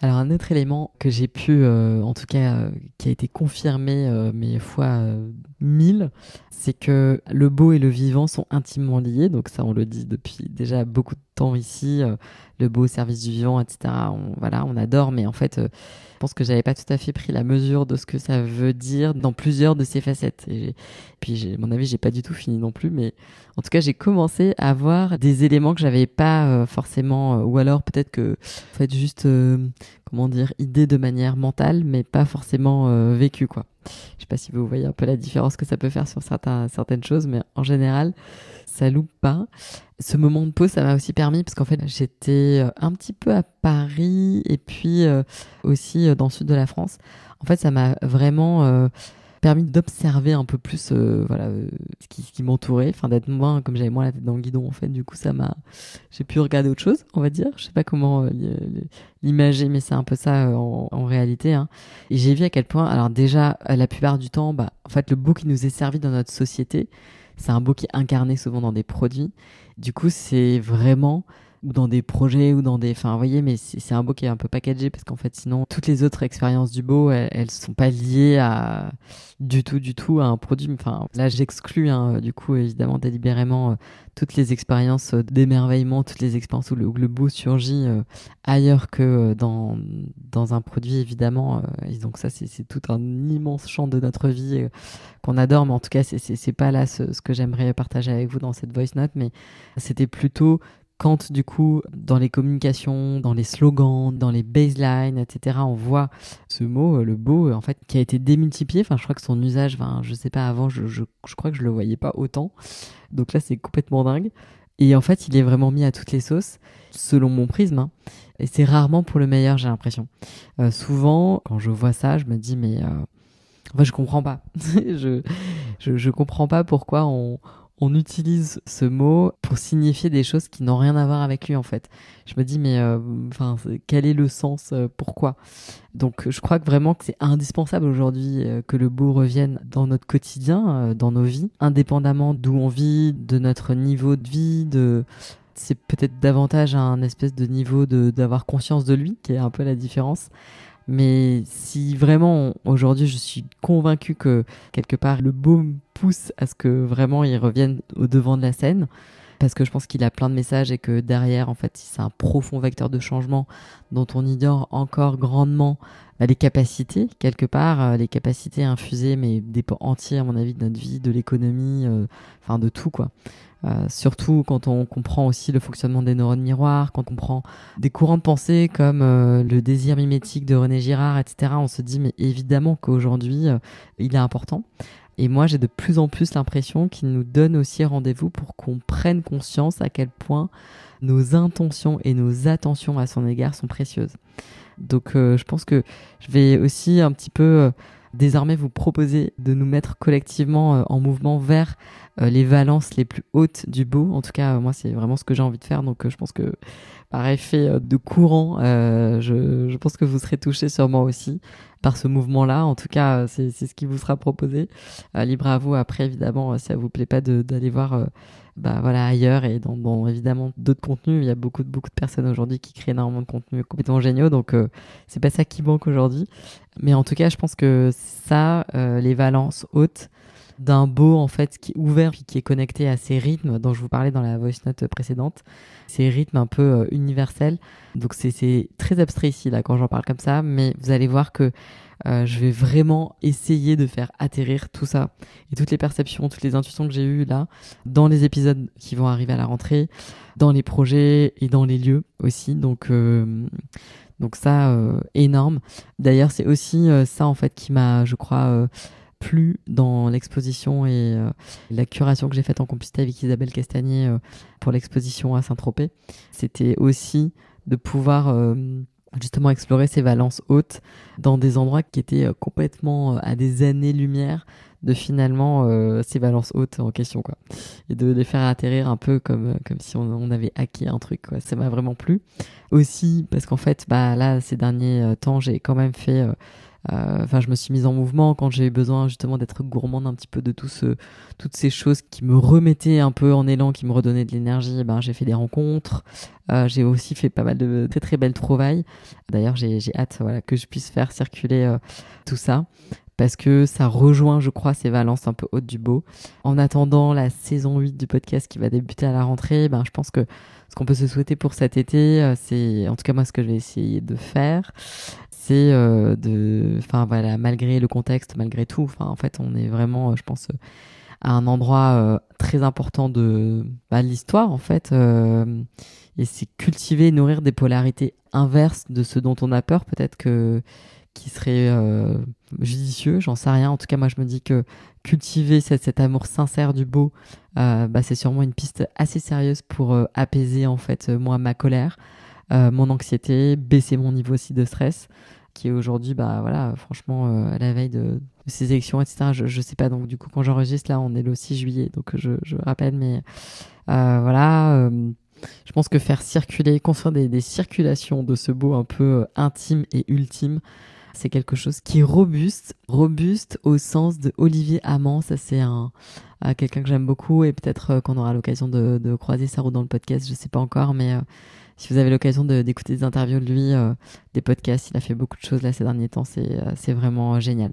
Alors un autre élément que j'ai pu, en tout cas, qui a été confirmé, mais fois 1000, c'est que le beau et le vivant sont intimement liés. Donc ça, on le dit depuis déjà beaucoup de temps ici. Le beau au service du vivant, etc. Voilà, on adore, mais en fait, je pense que j'avais pas tout à fait pris la mesure de ce que ça veut dire dans plusieurs de ces facettes. Puis, à mon avis, j'ai pas du tout fini non plus, mais en tout cas, j'ai commencé à voir des éléments que j'avais pas forcément, ou alors peut-être que, en fait, juste comment dire, idée de manière mentale, mais pas forcément vécue, quoi. Je sais pas si vous voyez un peu la différence que ça peut faire sur certaines choses, mais en général, ça loupe pas. Ce moment de pause, ça m'a aussi permis, parce qu'en fait, j'étais un petit peu à Paris et puis aussi dans le sud de la France. En fait, ça m'a vraiment permis d'observer un peu plus voilà, ce qui m'entourait, enfin d'être moins, comme j'avais moins la tête dans le guidon, en fait, du coup, j'ai pu regarder autre chose, on va dire. Je sais pas comment l'imager, mais c'est un peu ça en réalité, hein. Et j'ai vu à quel point, alors déjà, la plupart du temps, bah, en fait, le beau qui nous est servi dans notre société, c'est un beau qui est incarné souvent dans des produits. Du coup, c'est vraiment ou dans des projets ou dans des, enfin, vous voyez, mais c'est un beau qui est un peu packagé parce qu'en fait, sinon, toutes les autres expériences du beau, elles sont pas liées à du tout à un produit. Enfin, là, j'exclus, hein, du coup, évidemment, délibérément, toutes les expériences d'émerveillement, toutes les expériences où le beau surgit ailleurs que dans un produit, évidemment. Et donc ça, c'est tout un immense champ de notre vie qu'on adore, mais en tout cas, c'est pas là ce que j'aimerais partager avec vous dans cette voice note, mais c'était plutôt quand, du coup, dans les communications, dans les slogans, dans les baselines, etc., on voit ce mot, le beau, en fait, qui a été démultiplié. Enfin, je crois que son usage, enfin, je sais pas, avant, je crois que je le voyais pas autant. Donc là, c'est complètement dingue. Et en fait, il est vraiment mis à toutes les sauces, selon mon prisme, hein. Et c'est rarement pour le meilleur, j'ai l'impression. Souvent, quand je vois ça, je me dis, mais en fait, je comprends pas. je, je comprends pas pourquoi on utilise ce mot pour signifier des choses qui n'ont rien à voir avec lui, en fait. Je me dis, mais enfin, quel est le sens, pourquoi? Donc, je crois que vraiment que c'est indispensable aujourd'hui que le beau revienne dans notre quotidien, dans nos vies, indépendamment d'où on vit, de notre niveau de vie, c'est peut-être davantage un espèce de niveau d'avoir conscience de lui, qui est un peu la différence. Mais si vraiment, aujourd'hui, je suis convaincue que quelque part, le beau me pousse à ce que vraiment il revienne au devant de la scène, parce que je pense qu'il a plein de messages et que derrière, en fait, c'est un profond vecteur de changement dont on ignore encore grandement les capacités, quelque part, les capacités infusées, mais des pans entiers, à mon avis, de notre vie, de l'économie, enfin de tout, quoi. Surtout quand on comprend aussi le fonctionnement des neurones miroirs, quand on comprend des courants de pensée comme le désir mimétique de René Girard, etc. On se dit mais évidemment qu'aujourd'hui il est important. Et moi j'ai de plus en plus l'impression qu'il nous donne aussi rendez-vous pour qu'on prenne conscience à quel point nos intentions et nos attentions à son égard sont précieuses. Donc je pense que je vais aussi un petit peu désormais vous proposer de nous mettre collectivement en mouvement vers les valences les plus hautes du beau. En tout cas, moi, c'est vraiment ce que j'ai envie de faire. Donc je pense que par effet de courant, je pense que vous serez touchés sûrement aussi par ce mouvement-là. En tout cas, c'est ce qui vous sera proposé. Libre à vous après, évidemment, si ça vous plaît pas d'aller voir bah, voilà, ailleurs et dans évidemment d'autres contenus. Il y a beaucoup de personnes aujourd'hui qui créent énormément de contenus complètement géniaux. Donc, c'est pas ça qui manque aujourd'hui. Mais en tout cas, je pense que ça, les valences hautes d'un beau en fait qui est ouvert puis qui est connecté à ces rythmes dont je vous parlais dans la voice note précédente, ces rythmes un peu universels. Donc c'est très abstrait ici là quand j'en parle comme ça, mais vous allez voir que je vais vraiment essayer de faire atterrir tout ça et toutes les perceptions, toutes les intuitions que j'ai eues là dans les épisodes qui vont arriver à la rentrée, dans les projets et dans les lieux aussi. Donc ça, énorme. D'ailleurs, c'est aussi ça en fait qui m'a, je crois, plu dans l'exposition et la curation que j'ai faite en complicité avec Isabelle Castagnier pour l'exposition à Saint-Tropez. C'était aussi de pouvoir justement explorer ces valences hautes dans des endroits qui étaient complètement à des années-lumière de finalement ces valences hautes en question, quoi. Et de les faire atterrir un peu comme si on avait hacké un truc, quoi. Ça m'a vraiment plu. Aussi parce qu'en fait, bah là, ces derniers temps, j'ai quand même fait Enfin, je me suis mise en mouvement quand j'ai eu besoin justement d'être gourmande un petit peu de toutes ces choses qui me remettaient un peu en élan, qui me redonnaient de l'énergie. Ben, j'ai fait des rencontres. J'ai aussi fait pas mal de très très belles trouvailles. D'ailleurs, j'ai hâte, voilà, que je puisse faire circuler tout ça, parce que ça rejoint, je crois, ces valences un peu hautes du beau. En attendant la saison 8 du podcast qui va débuter à la rentrée, ben, je pense que ce qu'on peut se souhaiter pour cet été, c'est, en tout cas moi, ce que je vais essayer de faire, c'est enfin voilà, malgré le contexte, malgré tout, enfin en fait, on est vraiment, je pense, à un endroit très important de l'histoire, en fait, et c'est cultiver, nourrir des polarités inverses de ce dont on a peur, peut-être que qui serait judicieux, j'en sais rien. En tout cas, moi, je me dis que cultiver cet amour sincère du beau, c'est sûrement une piste assez sérieuse pour apaiser, en fait, moi, ma colère, mon anxiété, baisser mon niveau aussi de stress, qui est aujourd'hui, bah voilà, franchement, à la veille de ces élections, etc. Je sais pas, donc du coup, quand j'enregistre, là, on est le 6 juillet, donc je rappelle, mais voilà. Je pense que faire circuler, construire des circulations de ce beau un peu intime et ultime, c'est quelque chose qui est robuste au sens de Olivier Amand. Ça, c'est quelqu'un que j'aime beaucoup, et peut-être qu'on aura l'occasion de croiser sa route dans le podcast, je sais pas encore, mais si vous avez l'occasion d'écouter des interviews de lui, des podcasts, il a fait beaucoup de choses là ces derniers temps, c'est vraiment génial.